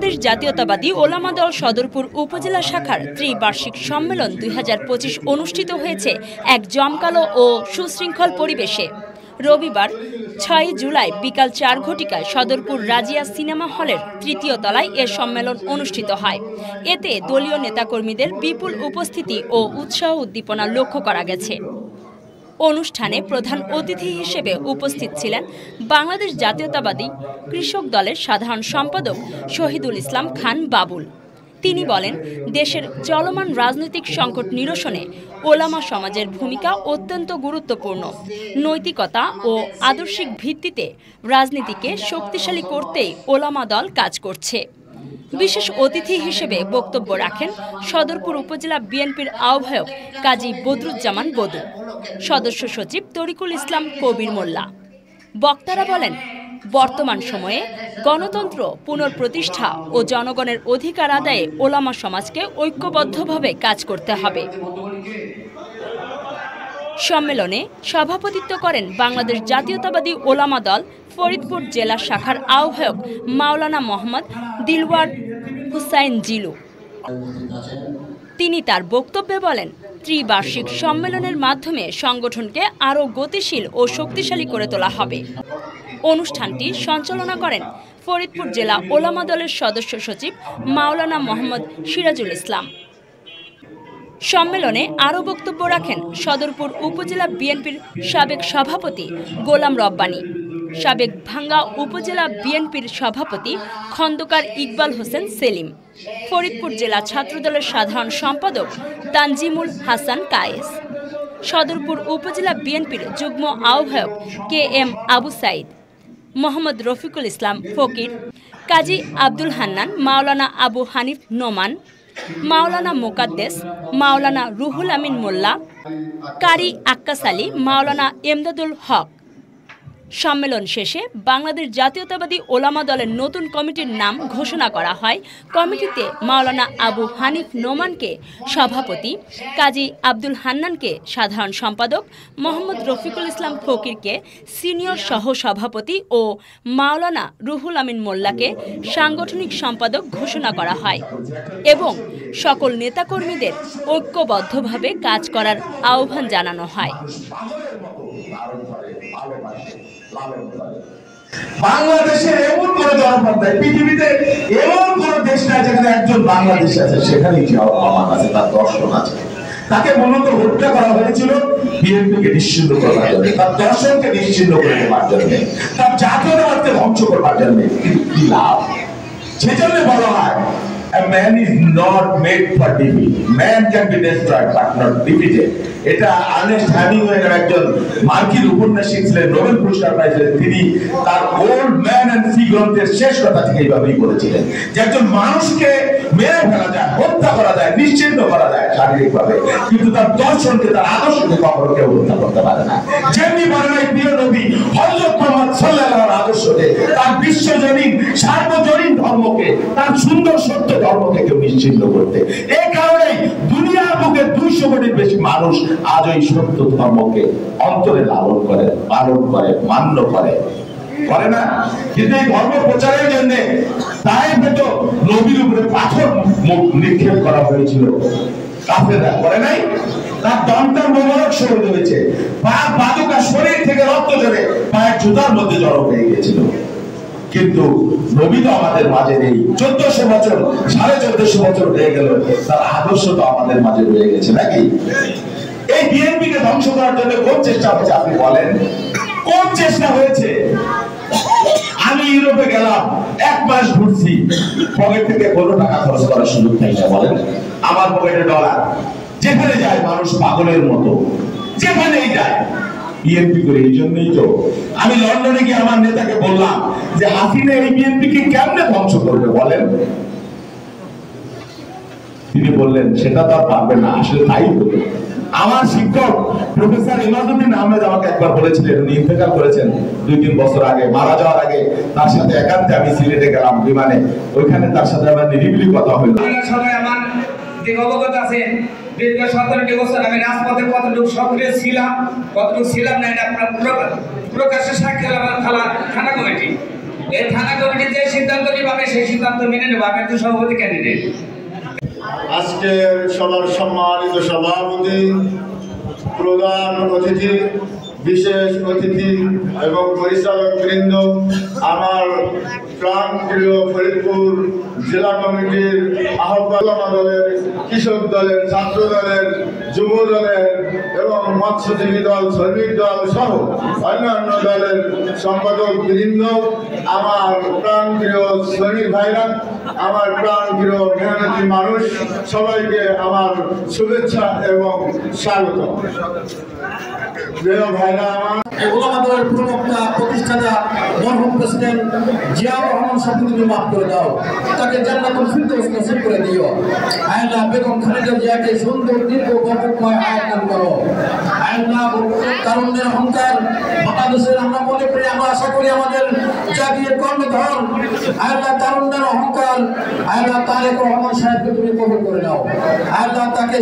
বাংলাদেশ জাতীয়তাবাদী ওলামা দল সদরপুর উপজেলা শাখার ত্রিবার্ষিক সম্মেলন 2025 অনুষ্ঠিত হয়েছে এক জমকালো ও সুশৃঙ্খল পরিবেশে। রবিবার 6 জুলাই বিকাল 4 ঘটিকায় সদরপুর রাজিয়া সিনেমা হলের তৃতীয় তলায় এ সম্মেলন অনুষ্ঠিত হয়। এতে দলীয় নেতাকর্মীদের বিপুল উপস্থিতি ও উৎসাহ উদ্দীপনা লক্ষ্য করা গেছে। অনুষ্ঠানে প্রধান অতিথি হিসেবে উপস্থিত ছিলেন বাংলাদেশ জাতীয়তাবাদী কৃষক দলের সাধারণ সম্পাদক শহীদুল ইসলাম খান বাবুল। তিনি বলেন, দেশের চলমান রাজনৈতিক সংকট নিরসনে ওলামা সমাজের ভূমিকা অত্যন্ত গুরুত্বপূর্ণ। নৈতিকতা ও আদর্শিক ভিত্তিতে রাজনীতিকে শক্তিশালী করতেই ওলামা দল কাজ করছে। বিশেষ অতিথি হিসেবে বক্তব্য রাখেন সদরপুর উপজেলা বিএনপির আহ্বায়ক কাজী বদরুজ্জামান বদু, সদস্য সচিব তরিকুল ইসলাম কবির মোল্লা। বক্তারা বলেন, বর্তমান সময়ে গণতন্ত্র পুনঃপ্রতিষ্ঠা ও জনগণের অধিকার আদায়ে ওলামা সমাজকে ঐক্যবদ্ধভাবে কাজ করতে হবে। সম্মেলনে সভাপতিত্ব করেন বাংলাদেশ জাতীয়তাবাদী ওলামা দল ফরিদপুর জেলা শাখার আহ্বায়ক মাওলানা মোহাম্মদ দিলওয়ার হুসাইন জিলু। তিনি তার বক্তব্যে বলেন, ত্রিবার্ষিক সম্মেলনের মাধ্যমে সংগঠনকে আরও গতিশীল ও শক্তিশালী করে তোলা হবে। অনুষ্ঠানটি সঞ্চালনা করেন ফরিদপুর জেলা ওলামা দলের সদস্য সচিব মাওলানা মোহাম্মদ সিরাজুল ইসলাম। সম্মেলনে আরও বক্তব্য রাখেন সদরপুর উপজেলা বিএনপির সাবেক সভাপতি গোলাম রব্বানী, সাবেক ভাঙ্গা উপজেলা বিএনপির সভাপতি খন্দকার ইকবাল হোসেন সেলিম, ফরিদপুর জেলা ছাত্রদলের সাধারণ সম্পাদক তানজিমুল হাসান কায়েস, সদরপুর উপজেলা বিএনপির যুগ্ম আহ্বায়ক KM আবু সাইদ, মোহাম্মদ রফিকুল ইসলাম ফকির, কাজী আব্দুল হান্নান, মাওলানা আবু হানিফ নোমান, মাওলানা মোকাদ্দেস, মাওলানা রুহুল আমিন মোল্লা, কারি আক্কাস আলী, মাওলানা এমদাদুল হক। সম্মেলন শেষে বাংলাদেশ জাতীয়তাবাদী ওলামা দলের নতুন কমিটির নাম ঘোষণা করা হয়। কমিটিতে মাওলানা আবু হানিফ নোমানকে সভাপতি, কাজী আব্দুল হান্নানকে সাধারণ সম্পাদক, মোহাম্মদ রফিকুল ইসলাম ফকিরকে সিনিয়র সহ সভাপতি ও মাওলানা রুহুল আমিন মোল্লাকে সাংগঠনিক সম্পাদক ঘোষণা করা হয় এবং সকল নেতাকর্মীদের ঐক্যবদ্ধভাবে কাজ করার আহ্বান জানানো হয়। বাংলাদেশের এমন কোন জনপদ নাই, পৃথিবীতে এমন কোন দেশ নাই যেখানে একজন বাংলাদেশী আছে, সেখানেই জিয়াউর রহমান আছে, তার দর্শন আছে। তাকে মূলত হত্যা করা হয়েছিল বিএনপিকে নিশ্চিহ্ন করার জন্য, তার দর্শনকে নিশ্চিহ্ন করে দেওয়ার জন্য, তার জাতীয়তাবাদকে ধ্বংস করবার জন্য। কিন্তু কি লাভ? সেজন্য বলা হয়, a man is not made for defeat. Man can be destroyed but not defeated. এটা আর্নেস্ট হেমিংওয়ের একজন মার্কিন উপন্যাসিক ছিলেন, নোবেল পুরস্কার পাইছিলেন। তিনি তার ওল্ড ম্যান এন্ড সি গ্রন্থের শেষ কথা থেকে এইভাবেই বলেছিলেন যে একজন মানুষকে মেরে ফেলা যায়, হত্যা করা যায়, নিশ্চিহ্ন করা যায় শারীরিকভাবে, কিন্তু তার দর্শনকে, তার আদর্শকে কখনো কেউ হত্যা করতে পারে না। যেমনি বলেন এই প্রিয় নবী হযরত মুহাম্মদ সাল্লাল্লাহু আলাইহি আদর্শকে, তার বিশ্বজনীন সার্বজনীন ধর্মকে, তার সুন্দর সত্য ধর্মকে কেউ নিশ্চিহ্ন করতে। এই কারণেই দুনিয়ার বুকে 200 কোটির বেশি মানুষ আজ ওই সত্য ধর্মকে অন্তরে লালন করে, পালন করে, মান্য করে না। কিন্তু এই ধর্ম প্রচারের জন্য তায়েফে তো নবীর উপরে পাথর নিক্ষেপ করা হয়েছিল, কাফেররা করে নাই? তার দন্তার মোবারক শহীদ হয়েছে, পা বাদুকা শরীর থেকে রক্ত ঝরে পায়ের জুতার মধ্যে জড়ো হয়ে গিয়েছিল। কিন্তু নবী তো আমাদের মাঝে নেই। 1400 বছর, 1450 বছর হয়ে গেল, তার আদর্শ তো আমাদের মাঝে রয়ে গেছে নাকি? এই বিএনপিকে ধ্বংস করার জন্য কোন চেষ্টা হয়েছে আপনি বলেন? কোন চেষ্টা হয়েছে? আমি ইউরোপে গেলাম, 1 মাস ঘুরছি, পকেট থেকে কোনো টাকা খরচ করার সুযোগ নেই না, বলেন? আমার পকেটে ডলার, যেখানে যায় মানুষ পাগলের মতো, যেখানেই যায় বিএনপি করে। এই জন্যই তো আমি লন্ডনে গিয়ে আমার নেতাকে বললাম যে হাসিনা এই বিএনপিকে কেমনে ধ্বংস করবে বলেন? তিনি বললেন সেটা তো আর পারবে না। আসলে তাই হলো। আমার শিক্ষক প্রফেসর ইমাদুদ্দিন আহমেদ আমাকে একবার বলেছিলেন, উনি ইন্তেকাল করেছেন 2-3 বছর আগে, মারা যাওয়ার আগে তার সাথে একান্তে আমি সিলেটে গেলাম বিমানে, ওইখানে তার সাথে আমার নিরিবিলি কথা হলো। সবাই আমার যে অবগত আছেন, দীর্ঘ 17টি বছর আমি রাজপথে কতটুকু সক্রিয় ছিলাম, কতটুকু ছিলাম না, এটা আপনার প্রকাশ্যে সাক্ষী আমার থানা কমিটি। এই থানা কমিটি যে সিদ্ধান্ত নিবে সেই সিদ্ধান্ত মেনে নেব। আমি তো সভাপতি ক্যান্ডিডেট। আজকের সবার সম্মানিত সভাপতি, প্রধান অতিথি, বিশেষ অতিথি এবং পরিচালক বৃন্দ, আমার প্রাণপ্রিয় ফরিদপুর জেলা কমিটির আহ্বায়ক দলের, কৃষক দলের, ছাত্র দলের, যুব দলের এবং মৎস্যজীবী দল, শ্রমিক দল সহ অন্যান্য দলের সম্পাদক বৃন্দ, আমার প্রাণপ্রিয় শ্রমিক ভাইরা, আমার প্রাণপ্রিয় মেহনতি মানুষ, সবাইকে আমার শুভেচ্ছা এবং স্বাগত। প্রিয় ভাইরা, আমার আমাদের প্রবক্তা প্রতিষ্ঠাতা মরহুম প্রেসিডেন্ট জিয়াউর রহমান সাহেবকে তুমি মাফ করে দাও, তাকে জান্নাতুল ফিরদৌস নসিব করে দিও। আল্লাহ বেগম খালেদা জিয়াকে সুন্দর দীর্ঘ বরকতময় হায়াত দান করো। আল্লাহ তারুণ্যের অহংকার বাংলাদেশের আমরা মনে করি, আমরা আশা করি আমাদের জাতীয় কর্ণধর আল্লাহ তারুণ্যের অহংকার আল্লাহ তারেক রহমান সাহেবকে তুমি কবুল করে নাও। আল্লাহ তাকে